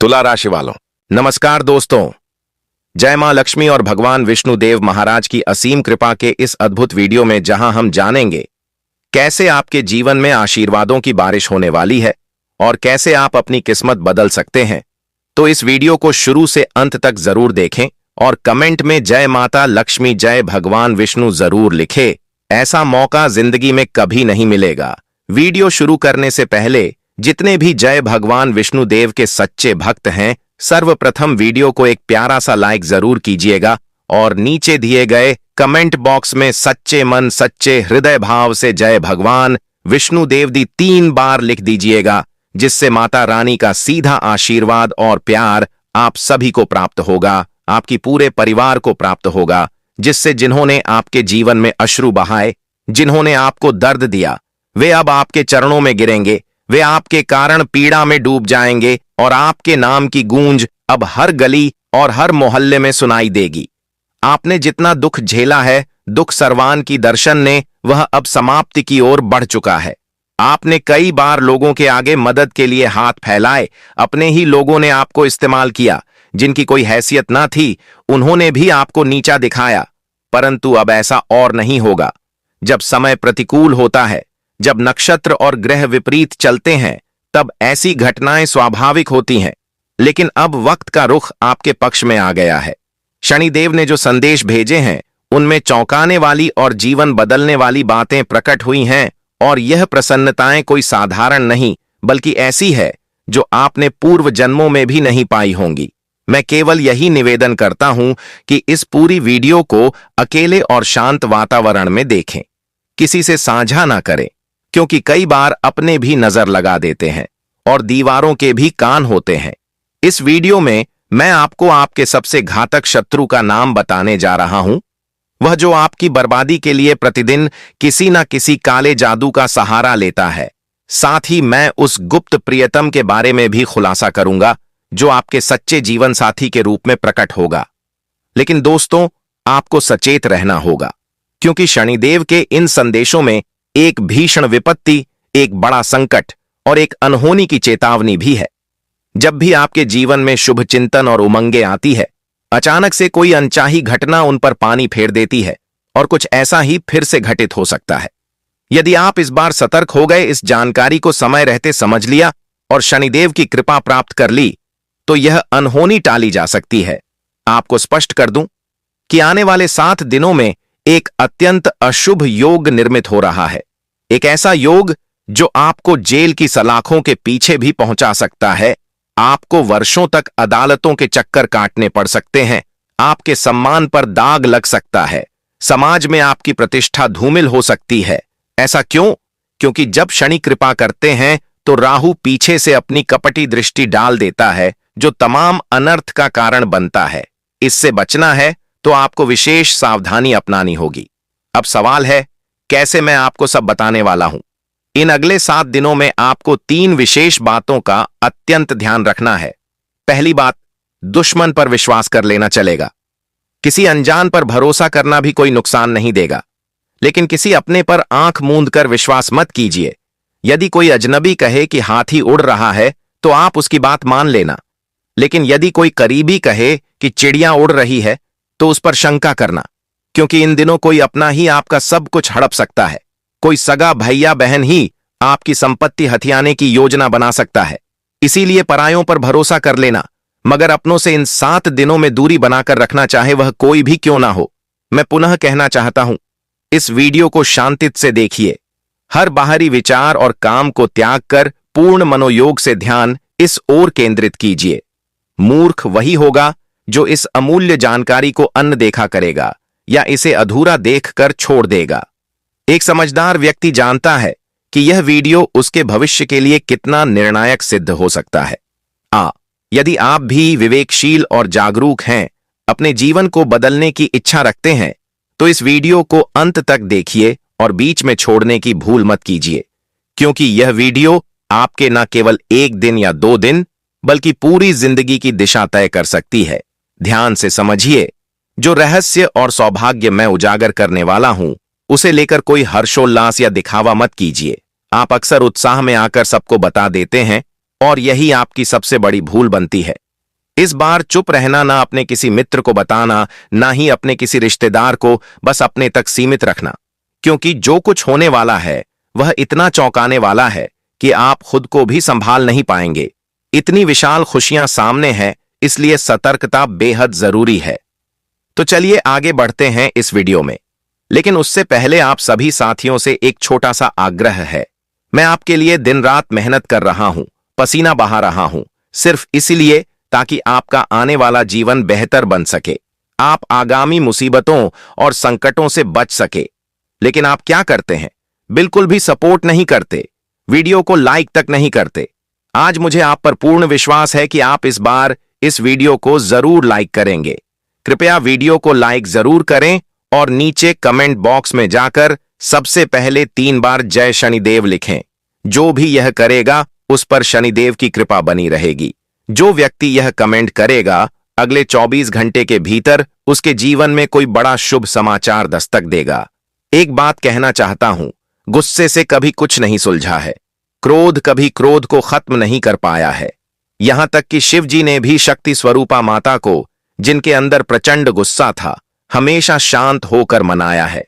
तुला राशि वालों, नमस्कार दोस्तों। जय मां लक्ष्मी और भगवान विष्णु देव महाराज की असीम कृपा के इस अद्भुत वीडियो में जहां हम जानेंगे कैसे आपके जीवन में आशीर्वादों की बारिश होने वाली है और कैसे आप अपनी किस्मत बदल सकते हैं, तो इस वीडियो को शुरू से अंत तक जरूर देखें और कमेंट में जय माता लक्ष्मी जय भगवान विष्णु जरूर लिखें। ऐसा मौका जिंदगी में कभी नहीं मिलेगा। वीडियो शुरू करने से पहले जितने भी जय भगवान विष्णु देव के सच्चे भक्त हैं, सर्वप्रथम वीडियो को एक प्यारा सा लाइक जरूर कीजिएगा और नीचे दिए गए कमेंट बॉक्स में सच्चे मन सच्चे हृदय भाव से जय भगवान विष्णु देव दी 3 बार लिख दीजिएगा, जिससे माता रानी का सीधा आशीर्वाद और प्यार आप सभी को प्राप्त होगा, आपकी पूरे परिवार को प्राप्त होगा, जिससे जिन्होंने आपके जीवन में अश्रु बहाए, जिन्होंने आपको दर्द दिया, वे अब आपके चरणों में गिरेंगे, वे आपके कारण पीड़ा में डूब जाएंगे और आपके नाम की गूंज अब हर गली और हर मोहल्ले में सुनाई देगी। आपने जितना दुख झेला है, दुख सरवान की दर्शन ने वह अब समाप्ति की ओर बढ़ चुका है। आपने कई बार लोगों के आगे मदद के लिए हाथ फैलाए, अपने ही लोगों ने आपको इस्तेमाल किया, जिनकी कोई हैसियत ना थी, उन्होंने भी आपको नीचा दिखाया, परंतु अब ऐसा और नहीं होगा। जब समय प्रतिकूल होता है, जब नक्षत्र और ग्रह विपरीत चलते हैं, तब ऐसी घटनाएं स्वाभाविक होती हैं, लेकिन अब वक्त का रुख आपके पक्ष में आ गया है। शनिदेव ने जो संदेश भेजे हैं, उनमें चौंकाने वाली और जीवन बदलने वाली बातें प्रकट हुई हैं, और यह प्रसन्नताएं कोई साधारण नहीं बल्कि ऐसी है जो आपने पूर्व जन्मों में भी नहीं पाई होंगी। मैं केवल यही निवेदन करता हूं कि इस पूरी वीडियो को अकेले और शांत वातावरण में देखें, किसी से साझा ना करें, क्योंकि कई बार अपने भी नजर लगा देते हैं और दीवारों के भी कान होते हैं। इस वीडियो में मैं आपको आपके सबसे घातक शत्रु का नाम बताने जा रहा हूं, वह जो आपकी बर्बादी के लिए प्रतिदिन किसी न किसी काले जादू का सहारा लेता है। साथ ही मैं उस गुप्त प्रियतम के बारे में भी खुलासा करूंगा जो आपके सच्चे जीवन साथी के रूप में प्रकट होगा। लेकिन दोस्तों, आपको सचेत रहना होगा, क्योंकि शनिदेव के इन संदेशों में एक भीषण विपत्ति, एक बड़ा संकट और एक अनहोनी की चेतावनी भी है। जब भी आपके जीवन में शुभ चिंतन और उमंगे आती है, अचानक से कोई अनचाही घटना उन पर पानी फेर देती है और कुछ ऐसा ही फिर से घटित हो सकता है। यदि आप इस बार सतर्क हो गए, इस जानकारी को समय रहते समझ लिया और शनिदेव की कृपा प्राप्त कर ली, तो यह अनहोनी टाली जा सकती है। आपको स्पष्ट कर दूं कि आने वाले 7 दिनों में एक अत्यंत अशुभ योग निर्मित हो रहा है। एक ऐसा योग जो आपको जेल की सलाखों के पीछे भी पहुंचा सकता है। आपको वर्षों तक अदालतों के चक्कर काटने पड़ सकते हैं, आपके सम्मान पर दाग लग सकता है, समाज में आपकी प्रतिष्ठा धूमिल हो सकती है। ऐसा क्यों? क्योंकि जब शनि कृपा करते हैं तो राहु पीछे से अपनी कपटी दृष्टि डाल देता है, जो तमाम अनर्थ का कारण बनता है। इससे बचना है तो आपको विशेष सावधानी अपनानी होगी। अब सवाल है, कैसे? मैं आपको सब बताने वाला हूं। इन अगले 7 दिनों में आपको 3 विशेष बातों का अत्यंत ध्यान रखना है। पहली बात, दुश्मन पर विश्वास कर लेना चलेगा। किसी अनजान पर भरोसा करना भी कोई नुकसान नहीं देगा, लेकिन किसी अपने पर आंख मूंद कर विश्वास मत कीजिए। यदि कोई अजनबी कहे कि हाथी उड़ रहा है तो आप उसकी बात मान लेना, लेकिन यदि कोई करीबी कहे कि चिड़िया उड़ रही है तो उस पर शंका करना, क्योंकि इन दिनों कोई अपना ही आपका सब कुछ हड़प सकता है। कोई सगा भैया बहन ही आपकी संपत्ति हथियाने की योजना बना सकता है। इसीलिए परायों पर भरोसा कर लेना, मगर अपनों से इन 7 दिनों में दूरी बनाकर रखना, चाहे वह कोई भी क्यों ना हो। मैं पुनः कहना चाहता हूं, इस वीडियो को शांति से देखिए। हर बाहरी विचार और काम को त्याग कर पूर्ण मनोयोग से ध्यान इस ओर केंद्रित कीजिए। मूर्ख वही होगा जो इस अमूल्य जानकारी को अनदेखा करेगा या इसे अधूरा देखकर छोड़ देगा। एक समझदार व्यक्ति जानता है कि यह वीडियो उसके भविष्य के लिए कितना निर्णायक सिद्ध हो सकता है। यदि आप भी विवेकशील और जागरूक हैं, अपने जीवन को बदलने की इच्छा रखते हैं, तो इस वीडियो को अंत तक देखिए और बीच में छोड़ने की भूल मत कीजिए, क्योंकि यह वीडियो आपके न केवल 1 दिन या 2 दिन बल्कि पूरी जिंदगी की दिशा तय कर सकती है। ध्यान से समझिए, जो रहस्य और सौभाग्य मैं उजागर करने वाला हूं, उसे लेकर कोई हर्षोल्लास या दिखावा मत कीजिए। आप अक्सर उत्साह में आकर सबको बता देते हैं, और यही आपकी सबसे बड़ी भूल बनती है। इस बार चुप रहना, ना अपने किसी मित्र को बताना, ना ही अपने किसी रिश्तेदार को, बस अपने तक सीमित रखना। क्योंकि जो कुछ होने वाला है वह इतना चौंकाने वाला है कि आप खुद को भी संभाल नहीं पाएंगे। इतनी विशाल खुशियां सामने हैं, इसलिए सतर्कता बेहद जरूरी है। तो चलिए आगे बढ़ते हैं इस वीडियो में। लेकिन उससे पहले आप सभी साथियों से एक छोटा सा आग्रह है। मैं आपके लिए दिन रात मेहनत कर रहा हूं, पसीना बहा रहा हूं, सिर्फ इसलिए ताकि आपका आने वाला जीवन बेहतर बन सके, आप आगामी मुसीबतों और संकटों से बच सके। लेकिन आप क्या करते हैं? बिल्कुल भी सपोर्ट नहीं करते, वीडियो को लाइक तक नहीं करते। आज मुझे आप पर पूर्ण विश्वास है कि आप इस बार इस वीडियो को जरूर लाइक करेंगे। कृपया वीडियो को लाइक जरूर करें और नीचे कमेंट बॉक्स में जाकर सबसे पहले 3 बार जय शनिदेव लिखें। जो भी यह करेगा उस पर शनिदेव की कृपा बनी रहेगी। जो व्यक्ति यह कमेंट करेगा अगले 24 घंटे के भीतर उसके जीवन में कोई बड़ा शुभ समाचार दस्तक देगा। एक बात कहना चाहता हूं, गुस्से से कभी कुछ नहीं सुलझा है, क्रोध कभी क्रोध को खत्म नहीं कर पाया है। यहां तक कि शिव जी ने भी शक्ति स्वरूपा माता को, जिनके अंदर प्रचंड गुस्सा था, हमेशा शांत होकर मनाया है।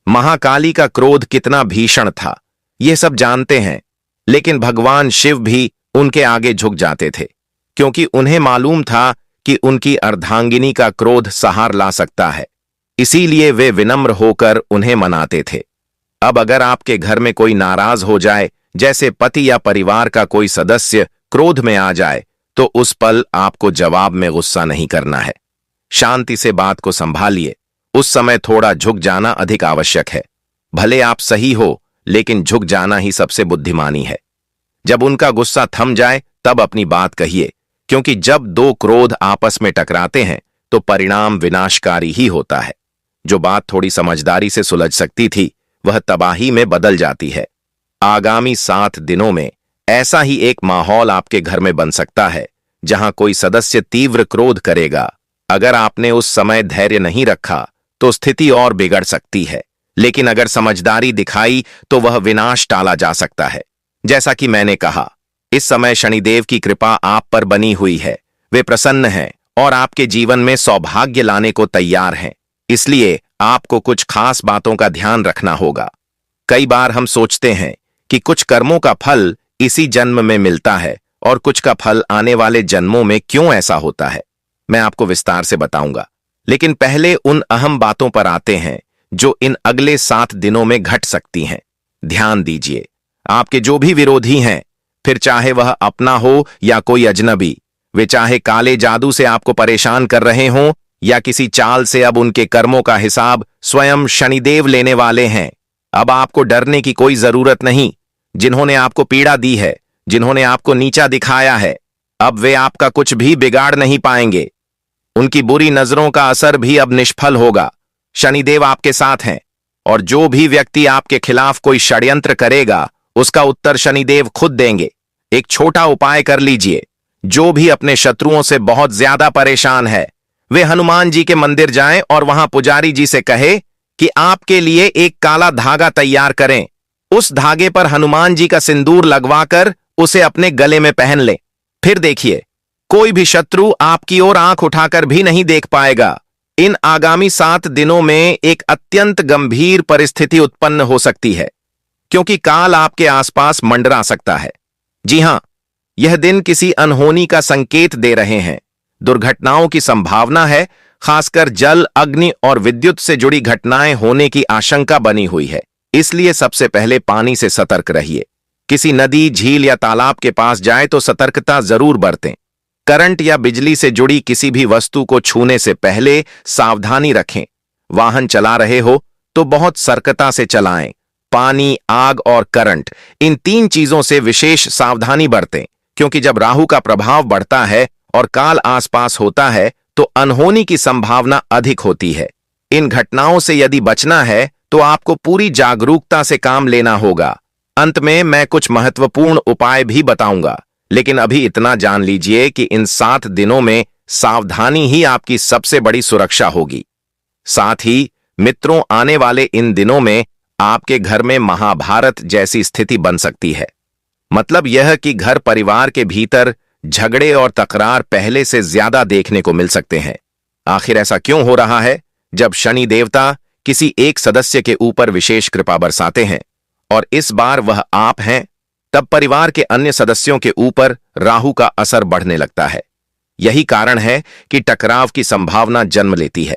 महाकाली का क्रोध कितना भीषण था यह सब जानते हैं, लेकिन भगवान शिव भी उनके आगे झुक जाते थे, क्योंकि उन्हें मालूम था कि उनकी अर्धांगिनी का क्रोध सहार ला सकता है। इसीलिए वे विनम्र होकर उन्हें मनाते थे। अब अगर आपके घर में कोई नाराज हो जाए, जैसे पति या परिवार का कोई सदस्य क्रोध में आ जाए, तो उस पल आपको जवाब में गुस्सा नहीं करना है। शांति से बात को संभालिए। उस समय थोड़ा झुक जाना अधिक आवश्यक है। भले आप सही हो, लेकिन झुक जाना ही सबसे बुद्धिमानी है। जब उनका गुस्सा थम जाए तब अपनी बात कहिए, क्योंकि जब 2 क्रोध आपस में टकराते हैं तो परिणाम विनाशकारी ही होता है। जो बात थोड़ी समझदारी से सुलझ सकती थी वह तबाही में बदल जाती है। आगामी 7 दिनों में ऐसा ही एक माहौल आपके घर में बन सकता है जहां कोई सदस्य तीव्र क्रोध करेगा। अगर आपने उस समय धैर्य नहीं रखा तो स्थिति और बिगड़ सकती है, लेकिन अगर समझदारी दिखाई तो वह विनाश टाला जा सकता है। जैसा कि मैंने कहा, इस समय शनिदेव की कृपा आप पर बनी हुई है। वे प्रसन्न हैं और आपके जीवन में सौभाग्य लाने को तैयार हैं। इसलिए आपको कुछ खास बातों का ध्यान रखना होगा। कई बार हम सोचते हैं कि कुछ कर्मों का फल इसी जन्म में मिलता है और कुछ का फल आने वाले जन्मों में। क्यों ऐसा होता है मैं आपको विस्तार से बताऊंगा, लेकिन पहले उन अहम बातों पर आते हैं जो इन अगले 7 दिनों में घट सकती हैं। ध्यान दीजिए, आपके जो भी विरोधी हैं, फिर चाहे वह अपना हो या कोई अजनबी, वे चाहे काले जादू से आपको परेशान कर रहे हों या किसी चाल से, अब उनके कर्मों का हिसाब स्वयं शनिदेव लेने वाले हैं। अब आपको डरने की कोई जरूरत नहीं। जिन्होंने आपको पीड़ा दी है, जिन्होंने आपको नीचा दिखाया है, अब वे आपका कुछ भी बिगाड़ नहीं पाएंगे। उनकी बुरी नजरों का असर भी अब निष्फल होगा। शनिदेव आपके साथ हैं और जो भी व्यक्ति आपके खिलाफ कोई षड्यंत्र करेगा उसका उत्तर शनिदेव खुद देंगे। एक छोटा उपाय कर लीजिए। जो भी अपने शत्रुओं से बहुत ज्यादा परेशान है, वे हनुमान जी के मंदिर जाएं और वहां पुजारी जी से कहे कि आपके लिए एक काला धागा तैयार करें। उस धागे पर हनुमान जी का सिंदूर लगवाकर उसे अपने गले में पहन लें। फिर देखिए, कोई भी शत्रु आपकी ओर आंख उठाकर भी नहीं देख पाएगा। इन आगामी 7 दिनों में एक अत्यंत गंभीर परिस्थिति उत्पन्न हो सकती है, क्योंकि काल आपके आसपास मंडरा सकता है। जी हां, यह दिन किसी अनहोनी का संकेत दे रहे हैं। दुर्घटनाओं की संभावना है, खासकर जल, अग्नि और विद्युत से जुड़ी घटनाएं होने की आशंका बनी हुई है। इसलिए सबसे पहले पानी से सतर्क रहिए। किसी नदी, झील या तालाब के पास जाए तो सतर्कता जरूर बरतें। करंट या बिजली से जुड़ी किसी भी वस्तु को छूने से पहले सावधानी रखें। वाहन चला रहे हो तो बहुत सतर्कता से चलाएं। पानी, आग और करंट, इन 3 चीजों से विशेष सावधानी बरतें, क्योंकि जब राहु का प्रभाव बढ़ता है और काल आसपास होता है तो अनहोनी की संभावना अधिक होती है। इन घटनाओं से यदि बचना है तो आपको पूरी जागरूकता से काम लेना होगा। अंत में मैं कुछ महत्वपूर्ण उपाय भी बताऊंगा, लेकिन अभी इतना जान लीजिए कि इन 7 दिनों में सावधानी ही आपकी सबसे बड़ी सुरक्षा होगी। साथ ही मित्रों, आने वाले इन दिनों में आपके घर में महाभारत जैसी स्थिति बन सकती है। मतलब यह कि घर परिवार के भीतर झगड़े और तकरार पहले से ज्यादा देखने को मिल सकते हैं। आखिर ऐसा क्यों हो रहा है? जब शनि देवता किसी एक सदस्य के ऊपर विशेष कृपा बरसाते हैं और इस बार वह आप हैं, तब परिवार के अन्य सदस्यों के ऊपर राहु का असर बढ़ने लगता है। यही कारण है कि टकराव की संभावना जन्म लेती है।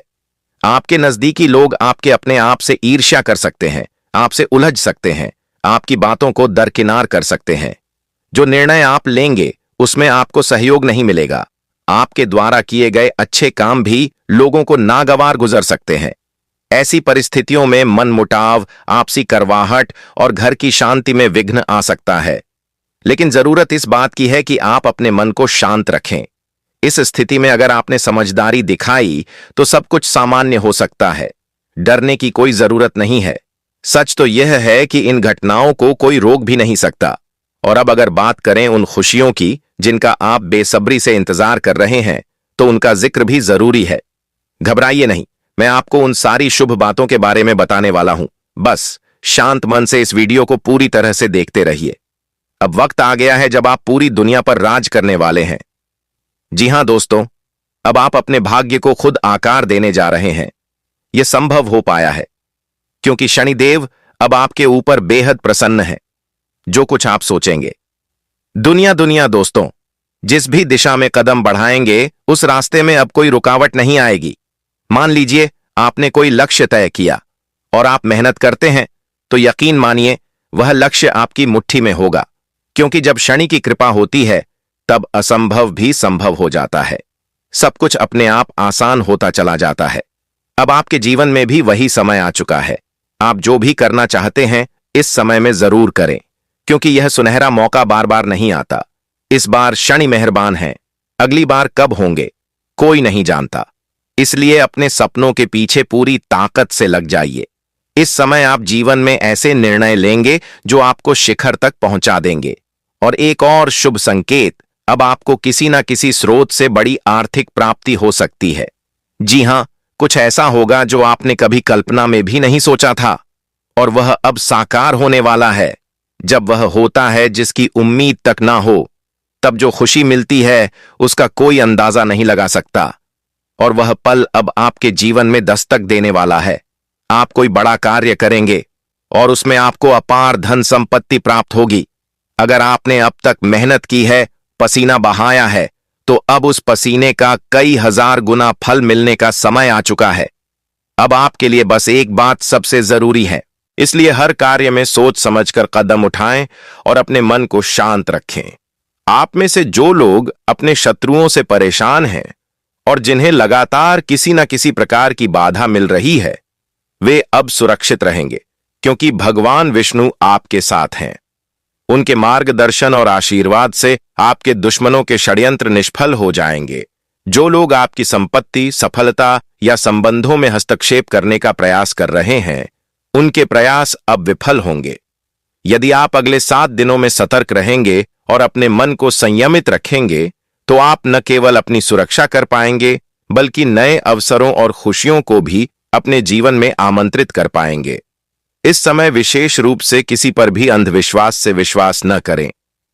आपके नजदीकी लोग आपके अपने आप से ईर्ष्या कर सकते हैं, आपसे उलझ सकते हैं, आपकी बातों को दरकिनार कर सकते हैं। जो निर्णय आप लेंगे उसमें आपको सहयोग नहीं मिलेगा। आपके द्वारा किए गए अच्छे काम भी लोगों को नागवार गुजर सकते हैं। ऐसी परिस्थितियों में मनमुटाव, आपसी करवाहट और घर की शांति में विघ्न आ सकता है। लेकिन जरूरत इस बात की है कि आप अपने मन को शांत रखें। इस स्थिति में अगर आपने समझदारी दिखाई तो सब कुछ सामान्य हो सकता है। डरने की कोई जरूरत नहीं है। सच तो यह है कि इन घटनाओं को कोई रोक भी नहीं सकता। और अब अगर बात करें उन खुशियों की जिनका आप बेसब्री से इंतजार कर रहे हैं, तो उनका जिक्र भी जरूरी है। घबराइए नहीं, मैं आपको उन सारी शुभ बातों के बारे में बताने वाला हूं। बस शांत मन से इस वीडियो को पूरी तरह से देखते रहिए। अब वक्त आ गया है जब आप पूरी दुनिया पर राज करने वाले हैं। जी हां दोस्तों, अब आप अपने भाग्य को खुद आकार देने जा रहे हैं। यह संभव हो पाया है क्योंकि शनिदेव अब आपके ऊपर बेहद प्रसन्न है। जो कुछ आप सोचेंगे, दुनिया दोस्तों, जिस भी दिशा में कदम बढ़ाएंगे उस रास्ते में अब कोई रुकावट नहीं आएगी। मान लीजिए आपने कोई लक्ष्य तय किया और आप मेहनत करते हैं, तो यकीन मानिए वह लक्ष्य आपकी मुट्ठी में होगा। क्योंकि जब शनि की कृपा होती है तब असंभव भी संभव हो जाता है। सब कुछ अपने आप आसान होता चला जाता है। अब आपके जीवन में भी वही समय आ चुका है। आप जो भी करना चाहते हैं इस समय में जरूर करें, क्योंकि यह सुनहरा मौका बार बार नहीं आता। इस बार शनि मेहरबान हैं। अगली बार कब होंगे कोई नहीं जानता। इसलिए अपने सपनों के पीछे पूरी ताकत से लग जाइए। इस समय आप जीवन में ऐसे निर्णय लेंगे जो आपको शिखर तक पहुंचा देंगे। और एक और शुभ संकेत, अब आपको किसी न किसी स्रोत से बड़ी आर्थिक प्राप्ति हो सकती है। जी हां, कुछ ऐसा होगा जो आपने कभी कल्पना में भी नहीं सोचा था, और वह अब साकार होने वाला है। जब वह होता है जिसकी उम्मीद तक ना हो, तब जो खुशी मिलती है उसका कोई अंदाजा नहीं लगा सकता। और वह पल अब आपके जीवन में दस्तक देने वाला है। आप कोई बड़ा कार्य करेंगे और उसमें आपको अपार धन संपत्ति प्राप्त होगी। अगर आपने अब तक मेहनत की है, पसीना बहाया है, तो अब उस पसीने का कई हजार गुना फल मिलने का समय आ चुका है। अब आपके लिए बस एक बात सबसे जरूरी है, इसलिए हर कार्य में सोच समझकर कदम उठाएं और अपने मन को शांत रखें। आप में से जो लोग अपने शत्रुओं से परेशान हैं और जिन्हें लगातार किसी न किसी प्रकार की बाधा मिल रही है, वे अब सुरक्षित रहेंगे, क्योंकि भगवान विष्णु आपके साथ हैं। उनके मार्गदर्शन और आशीर्वाद से आपके दुश्मनों के षड्यंत्र निष्फल हो जाएंगे। जो लोग आपकी संपत्ति, सफलता या संबंधों में हस्तक्षेप करने का प्रयास कर रहे हैं, उनके प्रयास अब विफल होंगे। यदि आप अगले 7 दिनों में सतर्क रहेंगे और अपने मन को संयमित रखेंगे, तो आप न केवल अपनी सुरक्षा कर पाएंगे, बल्कि नए अवसरों और खुशियों को भी अपने जीवन में आमंत्रित कर पाएंगे। इस समय विशेष रूप से किसी पर भी अंधविश्वास से विश्वास न करें।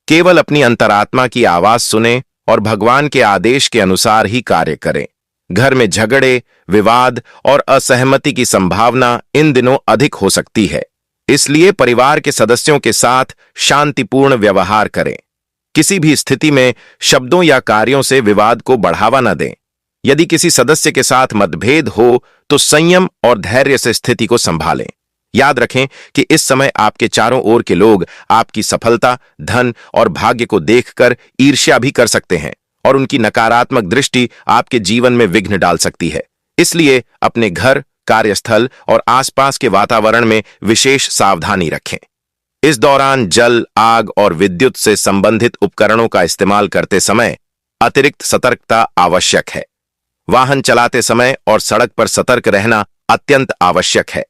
केवल अपनी अंतरात्मा की आवाज सुने और भगवान के आदेश के अनुसार ही कार्य करें। घर में झगड़े, विवाद और असहमति की संभावना इन दिनों अधिक हो सकती है। इसलिए परिवार के सदस्यों के साथ शांतिपूर्ण व्यवहार करें। किसी भी स्थिति में शब्दों या कार्यों से विवाद को बढ़ावा न दें। यदि किसी सदस्य के साथ मतभेद हो तो संयम और धैर्य से स्थिति को संभालें। याद रखें कि इस समय आपके चारों ओर के लोग आपकी सफलता, धन और भाग्य को देखकर ईर्ष्या भी कर सकते हैं, और उनकी नकारात्मक दृष्टि आपके जीवन में विघ्न डाल सकती है। इसलिए अपने घर, कार्यस्थल और आसपास के वातावरण में विशेष सावधानी रखें। इस दौरान जल, आग और विद्युत से संबंधित उपकरणों का इस्तेमाल करते समय अतिरिक्त सतर्कता आवश्यक है। वाहन चलाते समय और सड़क पर सतर्क रहना अत्यंत आवश्यक है।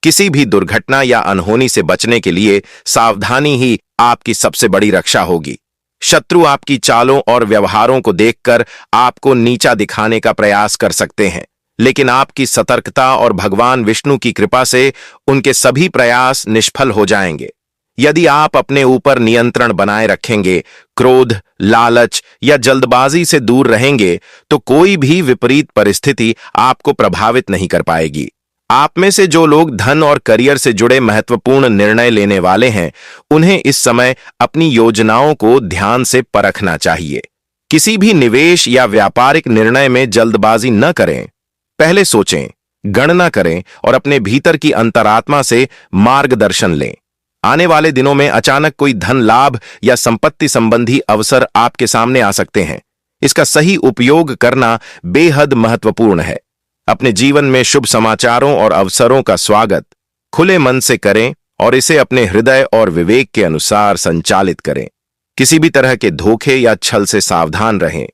किसी भी दुर्घटना या अनहोनी से बचने के लिए सावधानी ही आपकी सबसे बड़ी रक्षा होगी। शत्रु आपकी चालों और व्यवहारों को देखकर आपको नीचा दिखाने का प्रयास कर सकते हैं, लेकिन आपकी सतर्कता और भगवान विष्णु की कृपा से उनके सभी प्रयास निष्फल हो जाएंगे। यदि आप अपने ऊपर नियंत्रण बनाए रखेंगे, क्रोध, लालच या जल्दबाजी से दूर रहेंगे, तो कोई भी विपरीत परिस्थिति आपको प्रभावित नहीं कर पाएगी। आप में से जो लोग धन और करियर से जुड़े महत्वपूर्ण निर्णय लेने वाले हैं, उन्हें इस समय अपनी योजनाओं को ध्यान से परखना चाहिए। किसी भी निवेश या व्यापारिक निर्णय में जल्दबाजी न करें। पहले सोचें, गणना करें और अपने भीतर की अंतरात्मा से मार्गदर्शन लें। आने वाले दिनों में अचानक कोई धन लाभ या संपत्ति संबंधी अवसर आपके सामने आ सकते हैं। इसका सही उपयोग करना बेहद महत्वपूर्ण है। अपने जीवन में शुभ समाचारों और अवसरों का स्वागत खुले मन से करें और इसे अपने हृदय और विवेक के अनुसार संचालित करें। किसी भी तरह के धोखे या छल से सावधान रहें।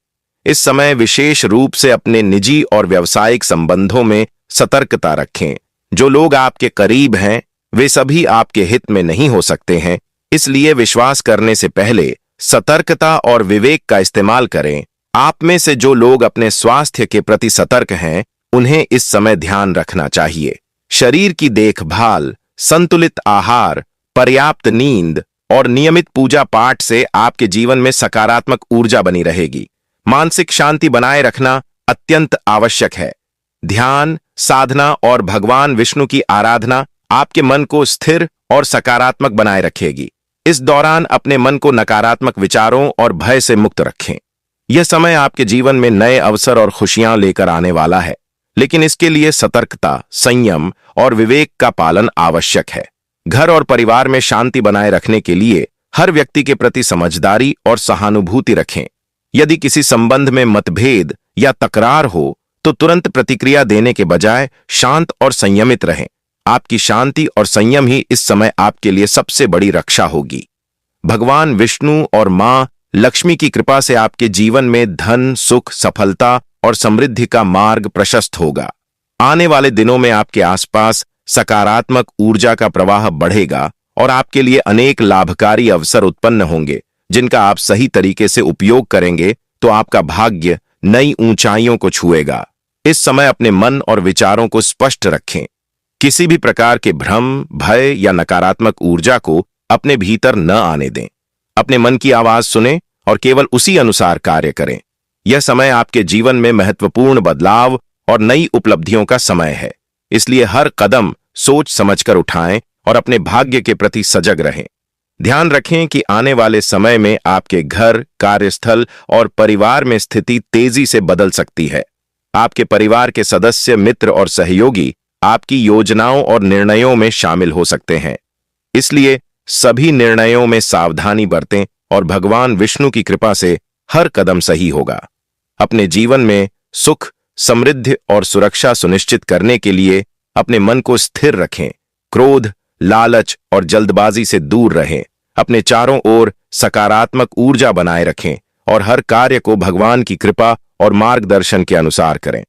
इस समय विशेष रूप से अपने निजी और व्यावसायिक संबंधों में सतर्कता रखें। जो लोग आपके करीब हैं, वे सभी आपके हित में नहीं हो सकते हैं, इसलिए विश्वास करने से पहले सतर्कता और विवेक का इस्तेमाल करें। आप में से जो लोग अपने स्वास्थ्य के प्रति सतर्क हैं, उन्हें इस समय ध्यान रखना चाहिए। शरीर की देखभाल, संतुलित आहार, पर्याप्त नींद और नियमित पूजा पाठ से आपके जीवन में सकारात्मक ऊर्जा बनी रहेगी। मानसिक शांति बनाए रखना अत्यंत आवश्यक है। ध्यान, साधना और भगवान विष्णु की आराधना आपके मन को स्थिर और सकारात्मक बनाए रखेगी। इस दौरान अपने मन को नकारात्मक विचारों और भय से मुक्त रखें। यह समय आपके जीवन में नए अवसर और खुशियां लेकर आने वाला है, लेकिन इसके लिए सतर्कता, संयम और विवेक का पालन आवश्यक है। घर और परिवार में शांति बनाए रखने के लिए हर व्यक्ति के प्रति समझदारी और सहानुभूति रखें। यदि किसी संबंध में मतभेद या तकरार हो, तो तुरंत प्रतिक्रिया देने के बजाय शांत और संयमित रहें। आपकी शांति और संयम ही इस समय आपके लिए सबसे बड़ी रक्षा होगी। भगवान विष्णु और मां लक्ष्मी की कृपा से आपके जीवन में धन, सुख, सफलता और समृद्धि का मार्ग प्रशस्त होगा। आने वाले दिनों में आपके आसपास सकारात्मक ऊर्जा का प्रवाह बढ़ेगा और आपके लिए अनेक लाभकारी अवसर उत्पन्न होंगे, जिनका आप सही तरीके से उपयोग करेंगे तो आपका भाग्य नई ऊंचाइयों को छुएगा। इस समय अपने मन और विचारों को स्पष्ट रखें। किसी भी प्रकार के भ्रम, भय या नकारात्मक ऊर्जा को अपने भीतर न आने दें। अपने मन की आवाज सुनें और केवल उसी अनुसार कार्य करें। यह समय आपके जीवन में महत्वपूर्ण बदलाव और नई उपलब्धियों का समय है, इसलिए हर कदम सोच समझकर उठाएं और अपने भाग्य के प्रति सजग रहें। ध्यान रखें कि आने वाले समय में आपके घर, कार्यस्थल और परिवार में स्थिति तेजी से बदल सकती है। आपके परिवार के सदस्य, मित्र और सहयोगी आपकी योजनाओं और निर्णयों में शामिल हो सकते हैं, इसलिए सभी निर्णयों में सावधानी बरतें और भगवान विष्णु की कृपा से हर कदम सही होगा। अपने जीवन में सुख, समृद्धि और सुरक्षा सुनिश्चित करने के लिए अपने मन को स्थिर रखें। क्रोध, लालच और जल्दबाजी से दूर रहें। अपने चारों ओर सकारात्मक ऊर्जा बनाए रखें और हर कार्य को भगवान की कृपा और मार्गदर्शन के अनुसार करें।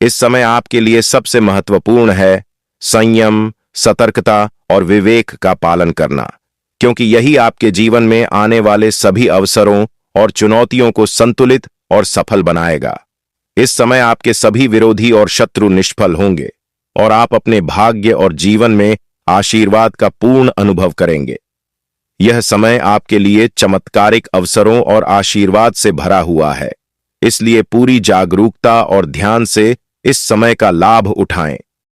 इस समय आपके लिए सबसे महत्वपूर्ण है संयम, सतर्कता और विवेक का पालन करना, क्योंकि यही आपके जीवन में आने वाले सभी अवसरों और चुनौतियों को संतुलित और सफल बनाएगा। इस समय आपके सभी विरोधी और शत्रु निष्फल होंगे और आप अपने भाग्य और जीवन में आशीर्वाद का पूर्ण अनुभव करेंगे। यह समय आपके लिए चमत्कारिक अवसरों और आशीर्वाद से भरा हुआ है, इसलिए पूरी जागरूकता और ध्यान से इस समय का लाभ उठाएं।